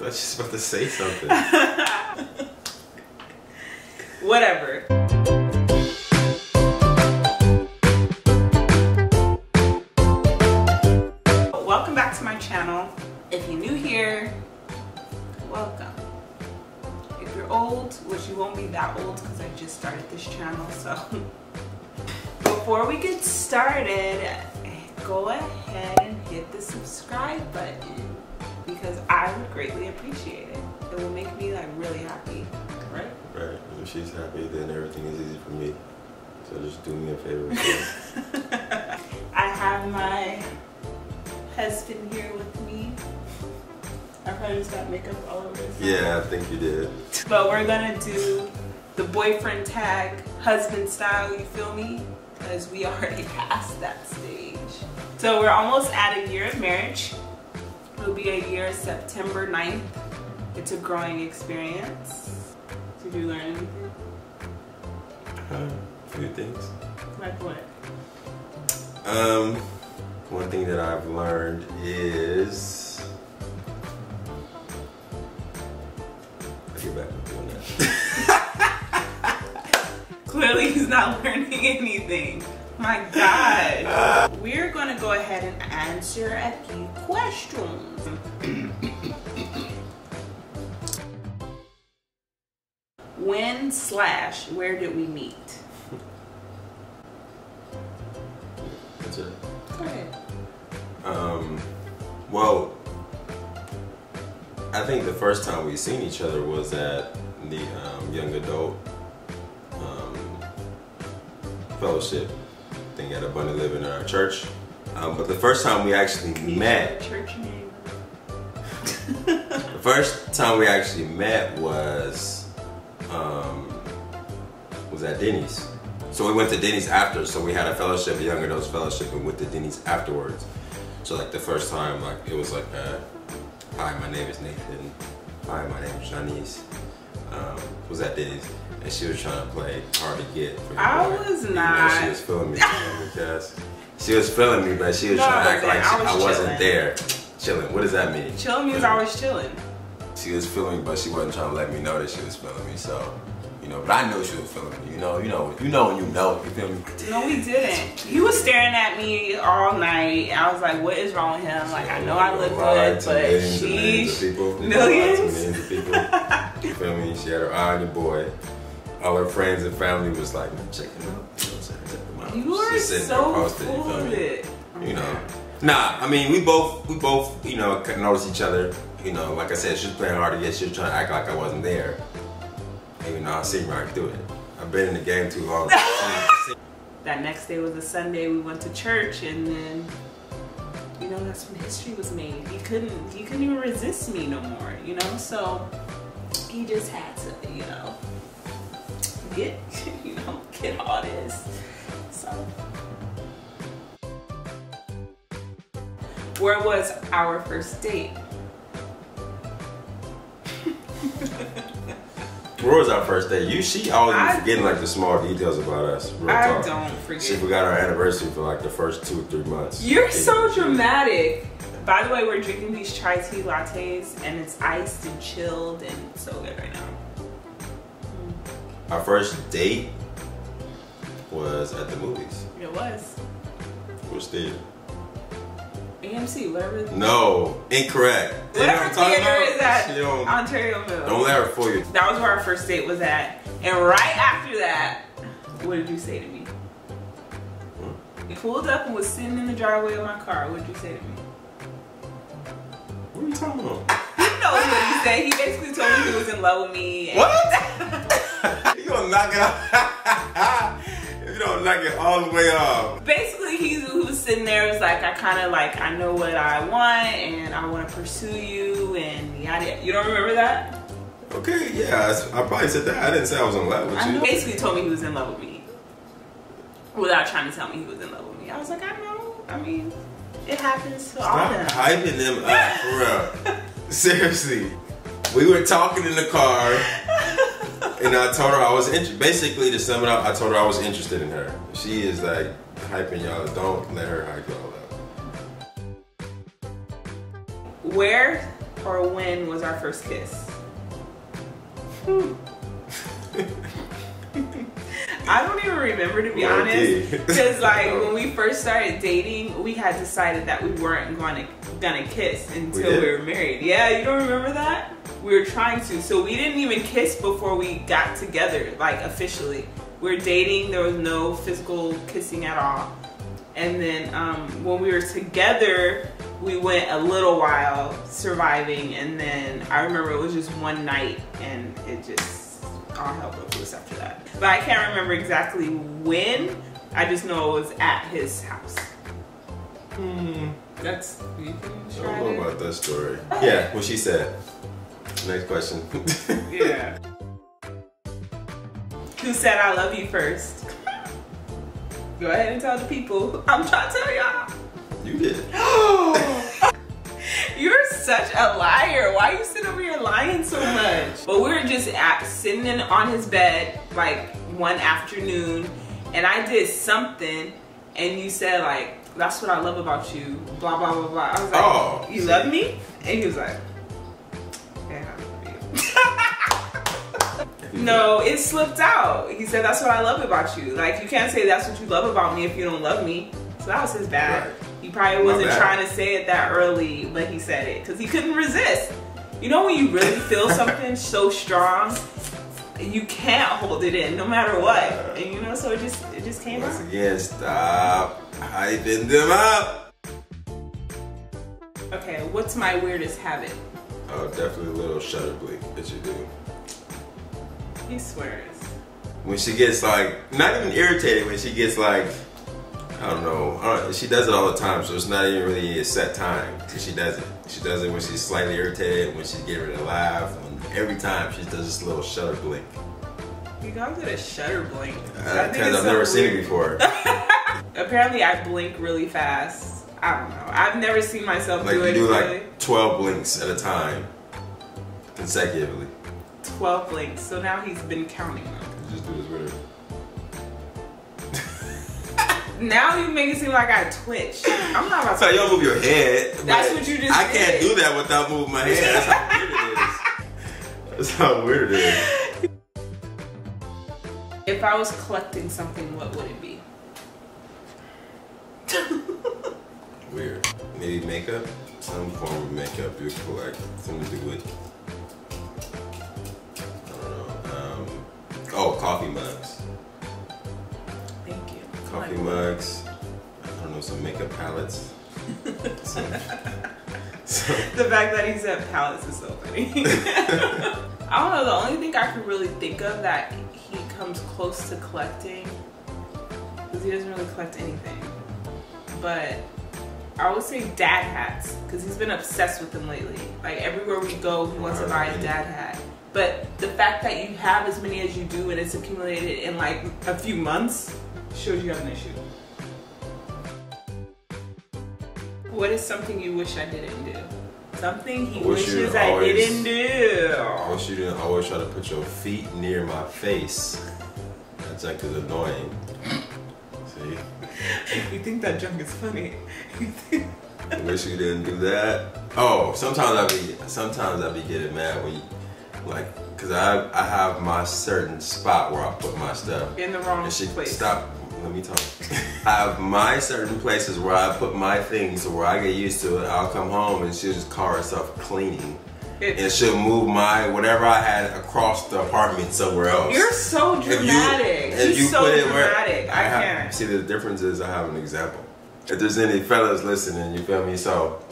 thought she was about to say something. Whatever. Welcome back to my channel. If you're new here, welcome. If you're old, which you won't be that old because I just started this channel, so before we get started, go ahead and hit the subscribe button because I would greatly appreciate it. It will make me like really happy, right? Right. If she's happy, then everything is easy for me. So just do me a favor. I have my husband here with me. I probably just got makeup all over his head. Yeah, I think you did. But we're gonna do the boyfriend tag husband style, you feel me? Because we already passed that stage. So we're almost at a year of marriage. It'll be a year September 9th. It's a growing experience. Did you learn anything? A few things. Like what? One thing that I've learned is I'll get back to doing that. Clearly he's not learning anything. My God. We're gonna go ahead and answer a few questions. When/where did we meet? That's it. Go ahead. Well, I think the first time we seen each other was at the young adult fellowship thing at Abundant Living in our church. But the first time we actually met, Church name. the first time we actually met was at Denny's. So we went to Denny's after. So we had a fellowship, a young adults fellowship, and went to Denny's afterwards. So like the first time, like it was like, hi, my name is Nathan. Hi, my name is Joneese. Was at Denny's, and she was trying to play hard to get. For I was not. She was feeling me because she was feeling me, but she was trying to act like I wasn't there. Chilling. What does that mean? Chilling means I was chilling. She was feeling me, but she wasn't trying to let me know that she was feeling me. So, you know, but I knew she was feeling me. You know when you know. You feel me? No, we didn't. He was staring at me all night. I was like, what is wrong with him? Like, I know I look good, but millions of people. Millions of people. You feel me? She had her eye on your boy. All her friends and family was like, check him out. Check him out. You are so full of it. You know. Nah, I mean, we both, you know, noticed each other. You know, like I said, she was playing hard to get. She was trying to act like I wasn't there. And, you know, I seen right through it. I've been in the game too long. That next day was a Sunday. We went to church, and then, you know, that's when history was made. He couldn't even resist me no more. You know, so he just had to, you know, get all this. So, where was our first date? Where was our first date? She always be forgetting like the small details about us. Real talk. Don't forget. She forgot our anniversary for like the first 2 or 3 months. You're so dramatic. By the way, we're drinking these chai tea lattes, and it's iced and chilled, and it's so good right now. Our first date was at the movies. It was. Which theater? AMC, whatever. No, incorrect. Whatever theater is at Ontario Mill. Don't let her fool you. That was where our first date was at. And right after that, what did you say to me? You pulled up and was sitting in the driveway of my car. What did you say to me? What are you talking about? He knows what he said. He basically told me he was in love with me. And what? You gonna knock it off? You don't knock it all the way off. Basically, he was sitting there. It was like, I know what I want, and I want to pursue you, and yada. You don't remember that? Okay, yeah, I probably said that. I didn't say I was in love with you. He basically told me he was in love with me without trying to tell me he was in love with me. I was like, I know. I mean, it happens to all of them. Stop hyping them up, for real. Seriously. We were talking in the car. And I told her I was interested. Basically, to sum it up, I told her I was interested in her. She is like hyping y'all. Don't let her hype y'all up. Where or when was our first kiss? I don't even remember, to be honest, because like when we first started dating, we had decided that we weren't gonna kiss until we were married. Yeah, you don't remember that? We were trying to, so we didn't even kiss before we got together, like officially. We were dating, there was no physical kissing at all. And then when we were together, we went a little while surviving, and then I remember it was just one night, and it just all hell broke loose after that. But I can't remember exactly when. I just know it was at his house. That's, you can try I don't know about that story. Yeah, what she said. Next question. Yeah. Who said I love you first? Go ahead and tell the people. I'm trying to tell y'all. You did. You're such a liar. Why you sitting over here lying so much? But we were just sitting on his bed like one afternoon, and I did something, and you said like, that's what I love about you, blah, blah, blah, blah. I was like, oh, you love me? And he was like, yeah, I love you. No, it slipped out. He said, that's what I love about you. Like, you can't say that's what you love about me if you don't love me. So that was his bad. Right. He probably wasn't trying to say it that early, but he said it because he couldn't resist. You know when you really feel something so strong, you can't hold it in no matter what. And you know, so it just came out. Once again, stop hyping them up. Okay, what's my weirdest habit? Oh, definitely a little shutter blink that you do. He swears. When she gets like, not even irritated, when she gets like, I don't know, she does it all the time, so it's not even really a set time. She does it. She does it when she's slightly irritated, when she's getting ready to laugh, and every time she does this little shutter blink. You calls it a shutter blink. Because I've never seen it before. Apparently I blink really fast. I don't know. I've never seen myself like do it. You do like 12 blinks at a time, consecutively. 12 blinks, so now he's been counting them. You just do this with her. Now you make it seem like I twitch. I'm not about to. So you don't move your head. That's what you just I can't do that without moving my head. That's how weird it is. That's how weird it is. If I was collecting something, what would it be? Weird. Maybe makeup? Some form of makeup you collect. Something to do with, I don't know. Oh, coffee mugs. Coffee mugs, I don't know, some makeup palettes. The fact that he said palettes is so funny. I don't know, the only thing I can really think of that he comes close to collecting, because he doesn't really collect anything, but I would say dad hats, because he's been obsessed with them lately. Like everywhere we go, he wants to buy a dad hat. But the fact that you have as many as you do and it's accumulated in like a few months, shows you have an issue. What is something you wish I didn't do? Something he wishes I didn't do. I wish you didn't always try to put your feet near my face. That junk is annoying. See? You think that junk is funny? I wish you didn't do that. Oh, sometimes I be getting mad when you, like, cause I have my certain spot where I put my stuff. In the wrong place. Stop. Let me talk. I have my certain places where I put my things, so where I get used to it. I'll come home and she'll just call herself cleaning, and she'll move my whatever I had across the apartment somewhere else. You're so dramatic. He's so dramatic. I can't. See, the difference is I have an example. If there's any fellas listening, you feel me? So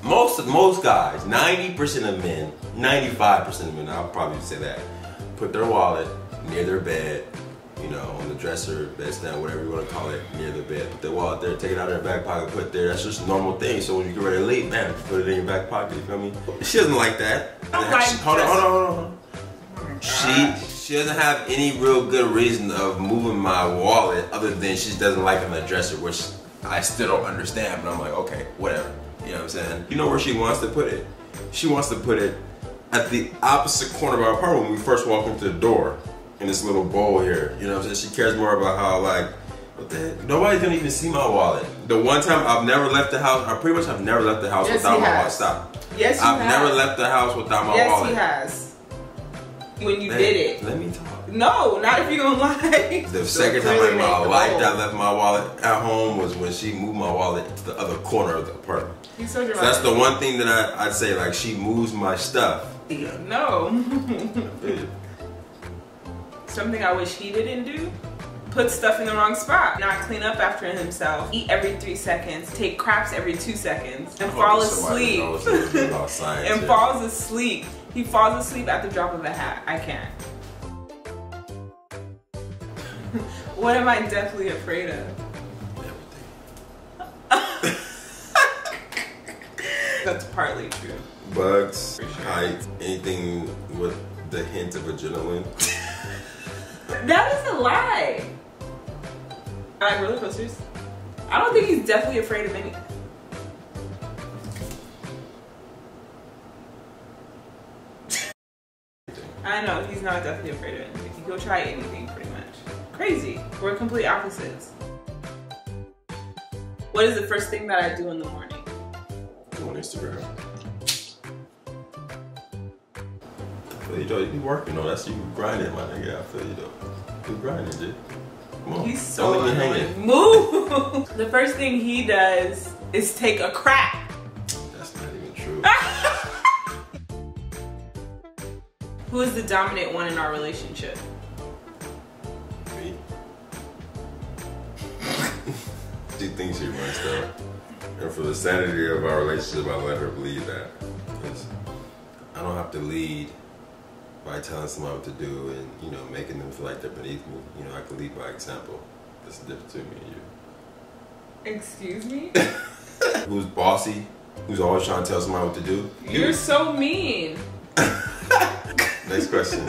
most guys, 90% of men, 95% of men, I'll probably say that, put their wallet near their bed. You know, on the dresser, bedstand, whatever you want to call it, near the bed. Put their wallet there, take it out of their back pocket, put it there. That's just a normal thing. So when you get ready to leave, man, put it in your back pocket, you feel me? She doesn't like that. Hold on. She doesn't have any real good reason of moving my wallet other than she doesn't like it on the dresser, which I still don't understand, but I'm like, okay, whatever. You know what I'm saying? You know where she wants to put it? She wants to put it at the opposite corner of our apartment when we first walk into the door. In this little bowl here, you know what I'm saying? She cares more about how, like, What the heck? Nobody's gonna even see my wallet. The one time I've never left the house, I pretty much have never left the house without my wallet. Stop. Yes, you I've have. never left the house without my wallet. Yes, he has. When you did it. Let me talk. No, not if you're gonna lie. The second time in my life that I left my wallet at home was when she moved my wallet to the other corner of the apartment. He's so dramatic. So that's the one thing that I'd say, like, she moves my stuff. No. Something I wish he didn't do. Put stuff in the wrong spot. Not clean up after himself. Eat every 3 seconds. Take craps every 2 seconds. And fall asleep. And falls asleep. He falls asleep at the drop of a hat. I can't. What am I deathly afraid of? Everything. That's partly true. Bugs, For sure. heights, anything with the hint of adrenaline. That is a lie. I like roller coasters. I don't think he's definitely afraid of any. I know, he's not definitely afraid of anything. He'll try anything pretty much. Crazy. We're complete opposites. What is the first thing that I do in the morning? Go on Instagram. I feel you though, you be working though. That's you grinding, my nigga. I feel you though. You grinding, dude. Come on. He's so Don't leave me annoying. hanging. Move! The first thing he does is take a crap. That's not even true. Who is the dominant one in our relationship? Me. She thinks she runs though. And for the sanity of our relationship, I let her believe that. Because I don't have to lead by telling somebody what to do and, you know, making them feel like they're beneath me. You know, I can lead by example. That's the difference between me and you. Excuse me? Who's bossy? Who's always trying to tell somebody what to do? You're so mean. Next question.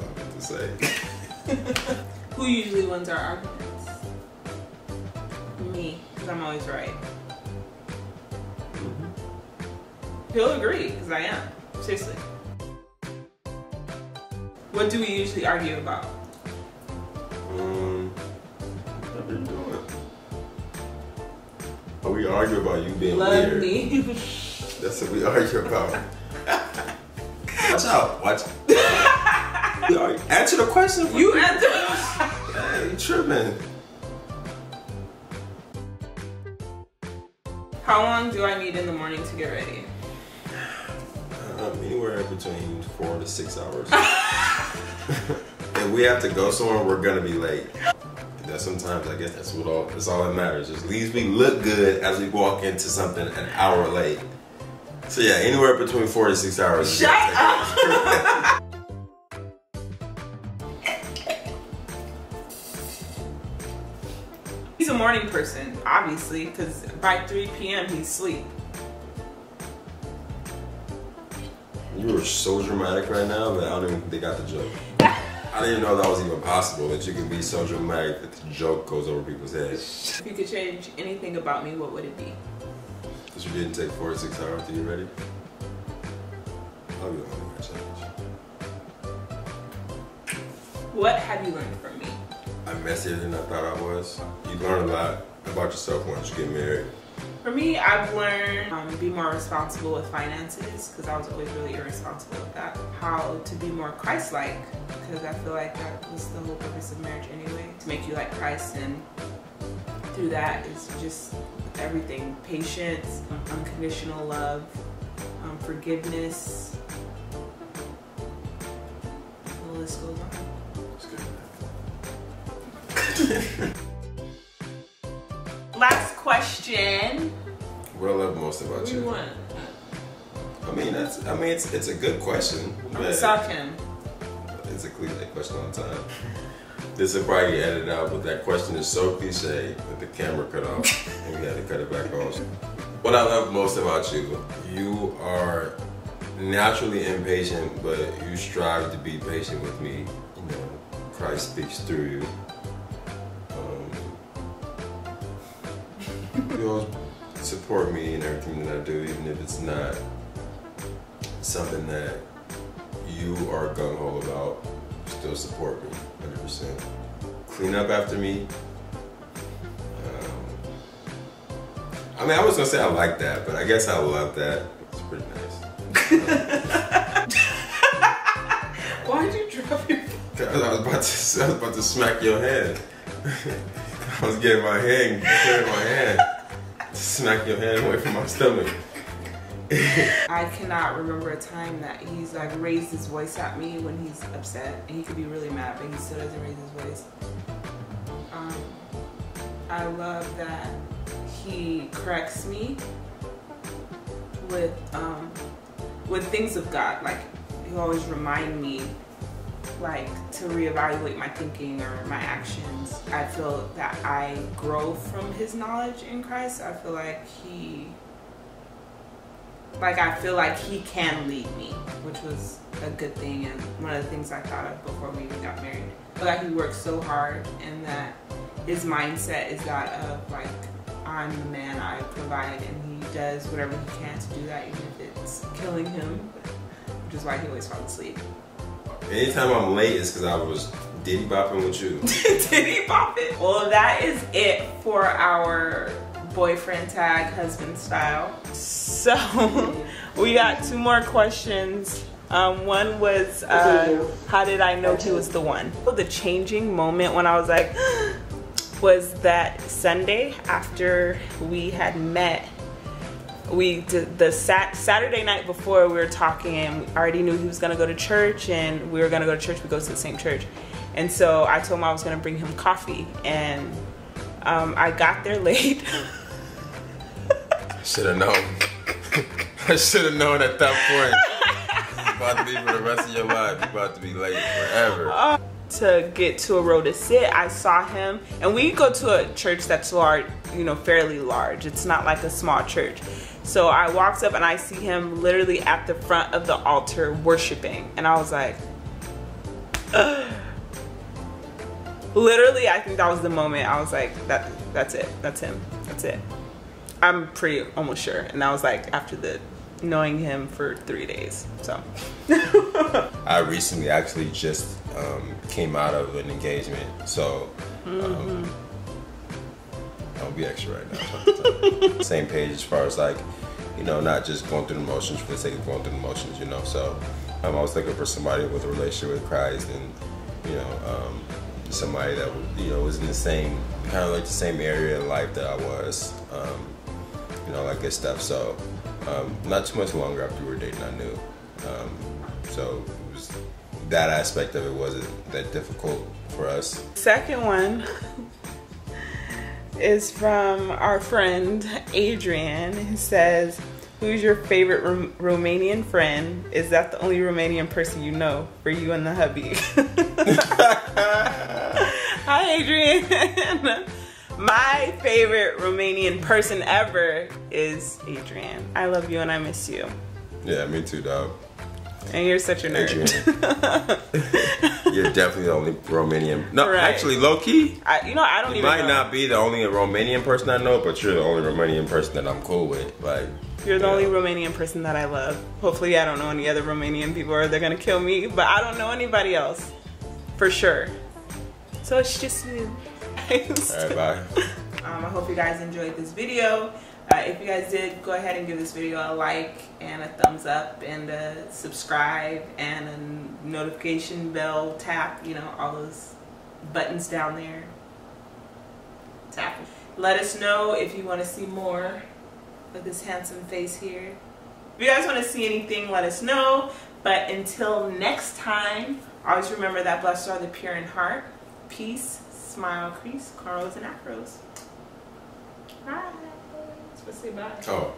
What to say? Who usually wins our arguments? Me, because I'm always right. He'll agree, because I am. Seriously. What do we usually argue about? What are you doing? Oh, we argue about you being Love weird. me. That's what we argue about. Watch out. Watch. Answer the question. You answer. Hey, you tripping. How long do I need in the morning to get ready? Anywhere between 4 to 6 hours. If we have to go somewhere, we're gonna be late. That sometimes I guess that's all that matters. Just at least we look good as we walk into something an hour late. So yeah, anywhere between 4 to 6 hours. Shut up! He's a morning person, obviously, because by 3 p.m. he's asleep. You were so dramatic right now that I don't even think they got the joke. I didn't even know that was even possible, that you can be so dramatic that the joke goes over people's heads. If you could change anything about me, what would it be? Because you didn't take 4 to 6 hours to get ready? I'll be the only one to change. What have you learned from me? I'm messier than I thought I was. You learn a lot about yourself once you get married. For me, I've learned to be more responsible with finances, because I was always really irresponsible with that. How to be more Christ-like, because I feel like that was the whole purpose of marriage anyway, to make you like Christ, and through that is just everything. Patience, unconditional love, forgiveness. The list goes on. That's good. Last question. What I love most about What do you? you want? It's a good question. I'm suck him. It's a cliche question all the time. This will probably get edited out, but that question is so cliche that the camera cut off and we had to cut it back on. What I love most about you, you are naturally impatient, but you strive to be patient with me. You know, Christ speaks through you. You always support me in everything that I do, even if it's not something that you are gung-ho about. still support me, 100%. Clean up after me. I mean, I was gonna say I like that, but I guess I love that. It's pretty nice. Why'd you drop your phone? I was about to smack your hand. I was getting my hand, clearing my hand. Smack your hand away from my stomach. I cannot remember a time that he's like raised his voice at me when he's upset, and he could be really mad, but he still doesn't raise his voice. I love that he corrects me with things of God. Like, he'll always remind me, like, to reevaluate my thinking or my actions. I feel that I grow from his knowledge in Christ. I feel like he can lead me, which was a good thing, and one of the things I thought of before we even got married. I feel like he works so hard, and that his mindset is that of like, I'm the man, I provide, and he does whatever he can to do that, even if it's killing him, which is why he always falls asleep. Anytime I'm late, it's because I was diddy bopping with you. Diddy bopping? Well, that is it for our boyfriend tag, husband style. So we got 2 more questions. One was, how did I know he was the one? The changing moment when I was like, was that Sunday after we had met. We did the Saturday night before, we were talking, and we already knew he was gonna go to church, and we were gonna go to church. We go to the same church, and so I told him I was gonna bring him coffee, and I got there late. I should have known. I should have known at that point. You're about to be for the rest of your life. You're about to be late forever. To get to a row to sit, I saw him, and we go to a church that's large, you know, fairly large. It's not like a small church. So I walked up and I see him literally at the front of the altar worshiping, and I was like, ugh. Literally, I think that was the moment I was like, that's it, that's him, that's it. I'm pretty almost sure. And I was like, after knowing him for 3 days, so. I recently actually just came out of an engagement, so I'll be extra right now. Same page as far as like, you know, not just going through the motions for the sake of going through the motions, you know. So I was looking for somebody with a relationship with Christ, and you know, somebody that you know was in the same kind of like the same area in life that I was, you know, like good stuff. So not too much longer after we were dating, I knew. So it was, that aspect of it wasn't that difficult for us. Second one is from our friend Adrian, who says, who's your favorite Romanian friend? Is that the only Romanian person you know for you and the hubby? Hi, Adrian. My favorite Romanian person ever is Adrian. I love you and I miss you. Yeah, me too, dog. And you're such a nerd. You're definitely the only Romanian. No, right. Actually, low key. You know, I don't even know. You might not be the only Romanian person I know, but you're the only Romanian person that I'm cool with. Like, you're the only Romanian person that I love. Hopefully, I don't know any other Romanian people, or they're gonna kill me. But I don't know anybody else, for sure. So it's just you. Alright, bye. I hope you guys enjoyed this video. If you guys did, go ahead and give this video a like and a thumbs up and a subscribe and a notification bell tap, you know, all those buttons down there. Tap it. Let us know if you want to see more of this handsome face here. If you guys want to see anything, let us know. But until next time, always remember that blessed are the pure in heart. Peace, smile, crease, cornrows, and afros. Bye. Let's say bye. Oh.